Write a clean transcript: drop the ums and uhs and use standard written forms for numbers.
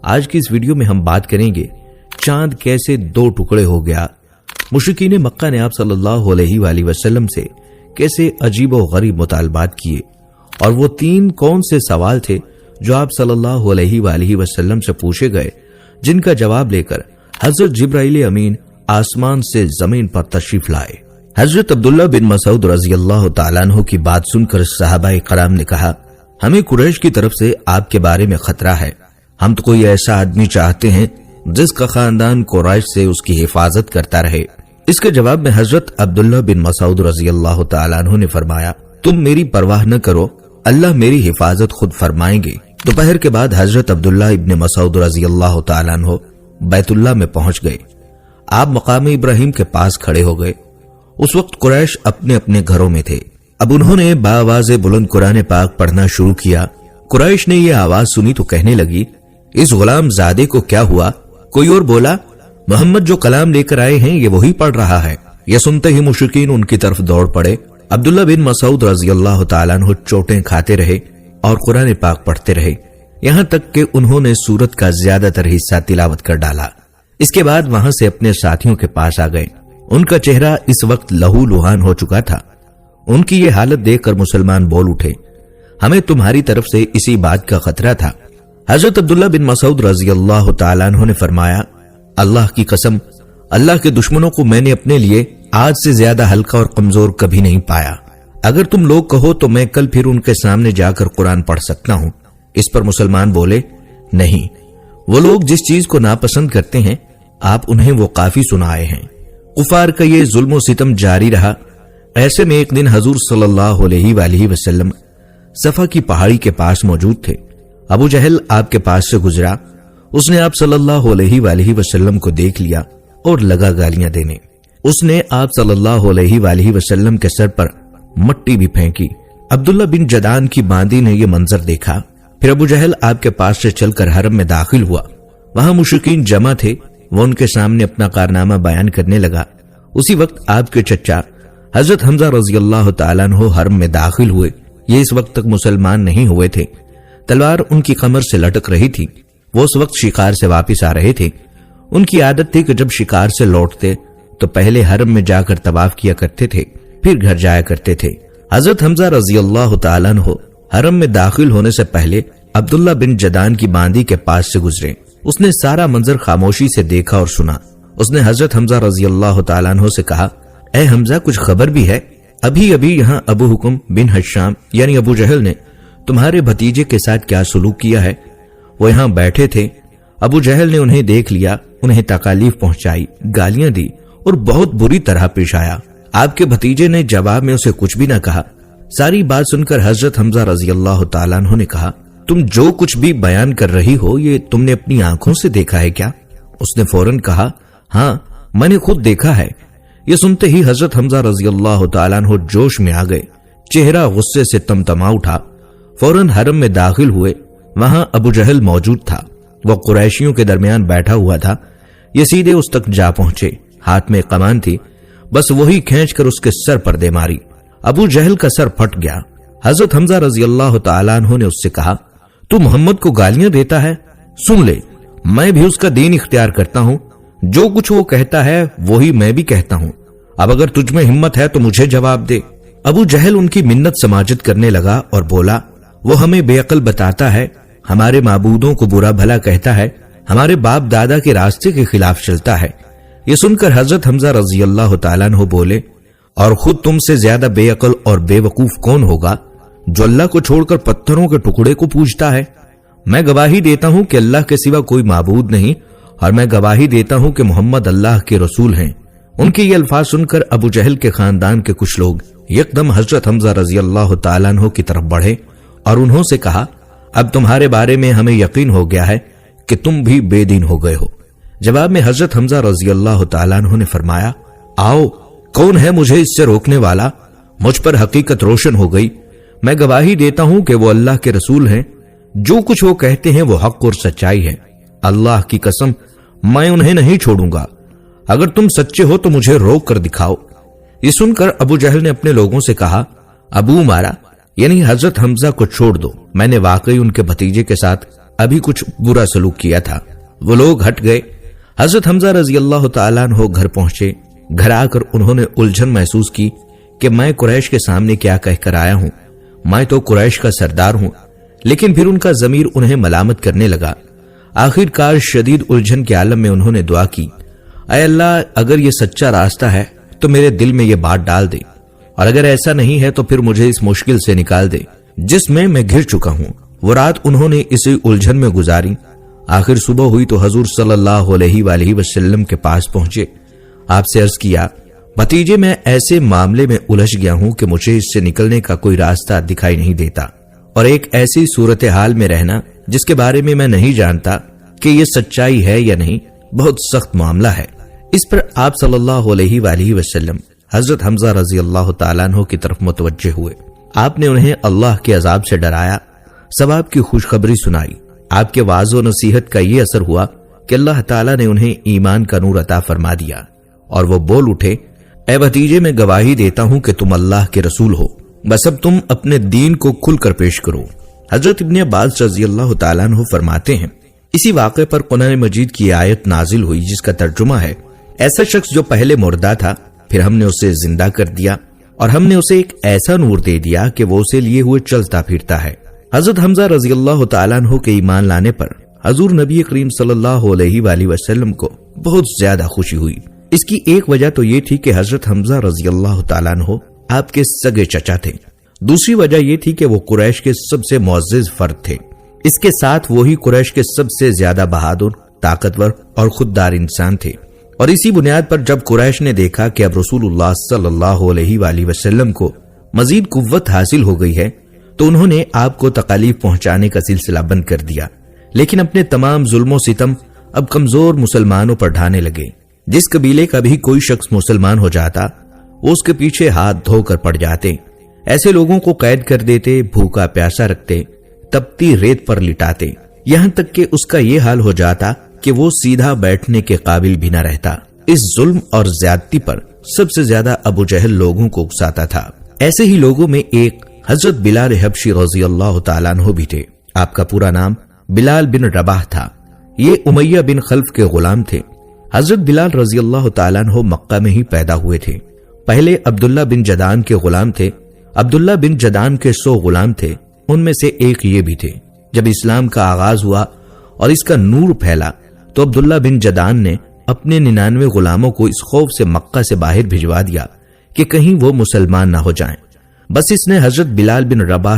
آج کی اس ویڈیو میں ہم بات کریں گے چاند کیسے دو ٹکڑے ہو گیا، مشرکین مکہ نے آپ صلی اللہ علیہ وآلہ وسلم سے کیسے عجیب و غریب مطالبات کیے، اور وہ 3 کون سے سوال تھے جو آپ صلی اللہ علیہ وآلہ وسلم سے پوچھے گئے، جن کا جواب لے کر حضرت جبرائیل امین آسمان سے زمین پر تشریف لائے۔ حضرت عبداللہ بن مسعود رضی اللہ تعالیٰ عنہ کی بات سن کر صحابہ کرام نے کہا، ہمیں قریش کی طرف سے آپ کے بارے میں خطرہ ہے، ہم تو کوئی ایسا آدمی چاہتے ہیں جس کا خاندان قریش سے اس کی حفاظت کرتا رہے۔ اس کے جواب میں حضرت عبداللہ بن مسعود رضی اللہ تعالیٰ عنہ نے فرمایا، تم میری پرواہ نہ کرو، اللہ میری حفاظت خود فرمائیں گے۔ دوپہر کے بعد حضرت عبداللہ ابن مسعود رضی اللہ تعالیٰ عنہ بیت اللہ میں پہنچ گئے۔ آپ مقام ابراہیم کے پاس کھڑے ہو گئے۔ اس وقت قریش اپنے اپنے گھروں میں تھے۔ اب انہوں نے بآواز بلند قرآن پاک پڑھنا شروع کیا۔ قریش نے یہ آواز سنی تو کہنے لگی، اس غلام زادے کو کیا ہوا؟ کوئی اور بولا، محمد جو کلام لے کر آئے ہیں یہ وہی پڑھ رہا ہے۔ یہ سنتے ہی مشرکین ان کی طرف دوڑ پڑے۔ عبداللہ بن مسعود رضی اللہ تعالیٰ عنہ چوٹیں کھاتے رہے اور قرآن پاک پڑھتے رہے، یہاں تک کہ انہوں نے سورت کا زیادہ تر حصہ تلاوت کر ڈالا۔ اس کے بعد وہاں سے اپنے ساتھیوں کے پاس آ گئے۔ ان کا چہرہ اس وقت لہو لہان ہو چکا تھا۔ ان کی یہ حالت دیکھ کر مسلمان بول اٹھے، ہمیں تمہاری طرف سے اسی بات کا خطرہ تھا۔ حضرت عبداللہ بن مسعود رضی اللہ تعالیٰ عنہ نے فرمایا، اللہ کی قسم، اللہ کے دشمنوں کو میں نے اپنے لیے آج سے زیادہ ہلکا اور کمزور کبھی نہیں پایا۔ اگر تم لوگ کہو تو میں کل پھر ان کے سامنے جا کر قرآن پڑھ سکتا ہوں۔ اس پر مسلمان بولے، نہیں، وہ لوگ جس چیز کو ناپسند کرتے ہیں آپ انہیں وہ کافی سنائے ہیں۔ کفار کا یہ ظلم و ستم جاری رہا۔ ایسے میں ایک دن حضور صلی اللہ علیہ وآلہ وسلم صفا کی پہاڑی کے پاس موجود تھے۔ ابو جہل آپ کے پاس سے گزرا۔ اس نے آپ صلی اللہ علیہ وآلہ وسلم کو دیکھ لیا اور لگا گالیاں دینے۔ اس نے آپ صلی اللہ علیہ وآلہ وسلم کے سر پر مٹی بھی پھینکی۔ عبداللہ بن جدان کی باندی نے یہ منظر دیکھا۔ پھر ابو جہل آپ کے پاس سے چل کر حرم میں داخل ہوا۔ وہاں مشرکین جمع تھے۔ وہ ان کے سامنے اپنا کارنامہ بیان کرنے لگا۔ اسی وقت آپ کے چچا حضرت حمزہ رضی اللہ تعالیٰ عنہ حرم میں داخل ہوئے۔ یہ اس وقت تک مسلمان نہیں ہوئے تھے۔ تلوار ان کی کمر سے لٹک رہی تھی۔ وہ اس وقت شکار سے واپس آ رہے تھے۔ ان کی عادت تھی کہ جب شکار سے لوٹتے تو پہلے حرم میں جا کر طواف کیا کرتے تھے، پھر گھر جایا کرتے تھے۔ حضرت حمزہ رضی اللہ تعالیٰ عنہ حرم میں داخل ہونے سے پہلے عبداللہ بن جدان کی باندی کے پاس سے گزرے۔ اس نے سارا منظر خاموشی سے دیکھا اور سنا۔ اس نے حضرت حمزہ رضی اللہ تعالیٰ عنہ سے کہا، اے حمزہ، کچھ خبر بھی ہے؟ ابھی یہاں ابو حکم بن حشام یعنی ابو جہل نے تمہارے بھتیجے کے ساتھ کیا سلوک کیا ہے؟ وہ یہاں بیٹھے تھے۔ ابو جہل نے انہیں دیکھ لیا، انہیں تکالیف پہنچائی، گالیاں دی اور بہت بری طرح پیش آیا۔ آپ کے بھتیجے نے جواب میں اسے کچھ بھی نہ کہا۔ ساری بات سن کر حضرت حمزہ رضی اللہ تعالیٰ عنہ نے کہا، تم جو کچھ بھی بیان کر رہی ہو یہ تم نے اپنی آنکھوں سے دیکھا ہے کیا؟ اس نے فوراً کہا، ہاں، میں نے خود دیکھا ہے۔ یہ سنتے ہی حضرت حمزہ رضی اللہ تعالیٰ عنہ جوش میں آ گئے، چہرہ غصے سے تمتما اٹھا۔ فوراً حرم میں داخل ہوئے۔ وہاں ابو جہل موجود تھا۔ وہ قریشیوں کے درمیان بیٹھا ہوا تھا۔ یہ سیدھے اس تک جا پہنچے۔ ہاتھ میں کمان تھی، بس وہی کھینچ کر اس کے سر پر دے ماری۔ ابو جہل کا سر پھٹ گیا۔ حضرت حمزہ رضی اللہ تعالیٰ عنہ نے اس سے کہا، تو محمد کو گالیاں دیتا ہے؟ سن لے، میں بھی اس کا دین اختیار کرتا ہوں۔ جو کچھ وہ کہتا ہے وہی میں بھی کہتا ہوں۔ اب اگر تجھ میں ہمت ہے تو مجھے جواب دے۔ ابو جہل ان کی منت سماجت کرنے لگا اور بولا، وہ ہمیں بے عقل بتاتا ہے، ہمارے معبودوں کو برا بھلا کہتا ہے، ہمارے باپ دادا کے راستے کے خلاف چلتا ہے۔ یہ سن کر حضرت حمزہ رضی اللہ تعالیٰ عنہ بولے، اور خود تم سے زیادہ بے عقل اور بے وقوف کون ہوگا جو اللہ کو چھوڑ کر پتھروں کے ٹکڑے کو پوجتا ہے؟ میں گواہی دیتا ہوں کہ اللہ کے سوا کوئی معبود نہیں، اور میں گواہی دیتا ہوں کہ محمد اللہ کے رسول ہیں۔ ان کے یہ الفاظ سن کر ابو جہل کے خاندان کے کچھ لوگ یکدم حضرت حمزہ رضی اللہ تعالیٰ عنہ کی طرف بڑھے اور انہوں سے کہا، اب تمہارے بارے میں ہمیں یقین ہو گیا ہے کہ تم بھی بے دین ہو گئے ہو۔ جواب میں حضرت حمزہ رضی اللہ تعالیٰ عنہ نے فرمایا، آؤ، کون ہے مجھے اس سے روکنے والا؟ مجھ پر حقیقت روشن ہو گئی۔ میں گواہی دیتا ہوں کہ وہ اللہ کے رسول ہیں۔ جو کچھ وہ کہتے ہیں وہ حق اور سچائی ہے۔ اللہ کی قسم، میں انہیں نہیں چھوڑوں گا۔ اگر تم سچے ہو تو مجھے روک کر دکھاؤ۔ یہ سن کر ابو جہل نے اپنے لوگوں سے کہا، ابو مارا یعنی حضرت حمزہ کو چھوڑ دو، میں نے واقعی ان کے بھتیجے کے ساتھ ابھی کچھ برا سلوک کیا تھا۔ وہ لوگ ہٹ گئے۔ حضرت حمزہ رضی اللہ تعالیٰ عنہ گھر پہنچے۔ گھر آ کر انہوں نے الجھن محسوس کی کہ میں قریش کے سامنے کیا کہہ کر آیا ہوں، میں تو قریش کا سردار ہوں۔ لیکن پھر ان کا ضمیر انہیں ملامت کرنے لگا۔ آخر کار شدید الجھن کے عالم میں انہوں نے دعا کی، اے اللہ، اگر یہ سچا راستہ ہے تو میرے دل میں یہ بات ڈال دے، اور اگر ایسا نہیں ہے تو پھر مجھے اس مشکل سے نکال دے جس میں گھر چکا ہوں۔ وہ رات انہوں نے اسی الجھن میں گزاری۔ آخر صبح ہوئی تو حضور صلی اللہ علیہ وآلہ وسلم کے پاس پہنچے۔ آپ سے عرض کیا، بھتیجے، میں ایسے معاملے میں الجھ گیا ہوں کہ مجھے اس سے نکلنے کا کوئی راستہ دکھائی نہیں دیتا، اور ایک ایسی صورتحال میں رہنا جس کے بارے میں نہیں جانتا کہ یہ سچائی ہے یا نہیں، بہت سخت معاملہ ہے۔ اس پر آپ صلی اللہ علیہ وآلہ وسلم حضرت حمزہ رضی اللہ تعالیٰ عنہ کی طرف متوجہ ہوئے۔ آپ نے انہیں اللہ کے عذاب سے ڈرایا، ثواب کی خوشخبری سنائی۔ آپ کے وعظ و نصیحت کا یہ اثر ہوا کہ اللہ تعالیٰ نے انہیں ایمان کا نور عطا فرما دیا، اور وہ بول اٹھے، اے بھتیجے، میں گواہی دیتا ہوں کہ تم اللہ کے رسول ہو، بس اب تم اپنے دین کو کھل کر پیش کرو۔ حضرت ابن عباس رضی اللہ تعالیٰ عنہ فرماتے ہیں، اسی واقعے پر قرآن مجید کی آیت نازل ہوئی جس کا ترجمہ ہے، ایسا شخص جو پہلے مردہ تھا، پھر ہم نے اسے زندہ کر دیا، اور ہم نے اسے ایک ایسا نور دے دیا کہ وہ اسے لیے ہوئے چلتا پھرتا ہے۔ حضرت حمزہ رضی اللہ تعالیٰ عنہ کے ایمان لانے پر حضور نبی کریم صلی اللہ علیہ وآلہ وسلم کو بہت زیادہ خوشی ہوئی۔ اس کی ایک وجہ تو یہ تھی کہ حضرت حمزہ رضی اللہ تعالیٰ عنہ آپ کے سگے چچا تھے۔ دوسری وجہ یہ تھی کہ وہ قریش کے سب سے معزز فرد تھے۔ اس کے ساتھ وہی قریش کے سب سے زیادہ بہادر، طاقتور اور خوددار انسان تھے۔ اور اسی بنیاد پر جب قریش نے دیکھا کہ اب رسول اللہ صلی اللہ علیہ وآلہ وسلم کو مزید قوت حاصل ہو گئی ہے، تو انہوں نے آپ کو تکالیف پہنچانے کا سلسلہ بند کر دیا، لیکن اپنے تمام ظلم و ستم اب کمزور مسلمانوں پر ڈھانے لگے۔ جس قبیلے کا بھی کوئی شخص مسلمان ہو جاتا، وہ اس کے پیچھے ہاتھ دھو کر پڑ جاتے، ایسے لوگوں کو قید کر دیتے، بھوکا پیاسا رکھتے، تپتی ریت پر لٹاتے، یہاں تک کہ اس کا یہ حال ہو جاتا کہ وہ سیدھا بیٹھنے کے قابل بھی نہ رہتا۔ اس ظلم اور زیادتی پر سب سے زیادہ ابو جہل لوگوں کو اکساتا تھا۔ ایسے ہی لوگوں میں ایک حضرت بلال حبشی رضی اللہ تعالیٰ عنہ بھی تھے۔ آپ کا پورا نام بلال بن رباح تھا۔ یہ امیہ بن خلف کے غلام تھے۔ حضرت بلال رضی اللہ تعالیٰ عنہ مکہ میں ہی پیدا ہوئے تھے۔ پہلے عبداللہ بن جدان کے غلام تھے۔ عبداللہ بن جدان کے 100 غلام تھے، ان میں سے ایک یہ بھی تھے۔ جب اسلام کا آغاز ہوا اور اس کا نور پھیلا تو عبداللہ بن جدان نے اپنے 99 غلاموں کو اس خوف سے مکہ سے باہر بھجوا دیا کہ کہیں وہ مسلمان نہ ہو جائیں۔ بس اس نے حضرت بلال بن رباح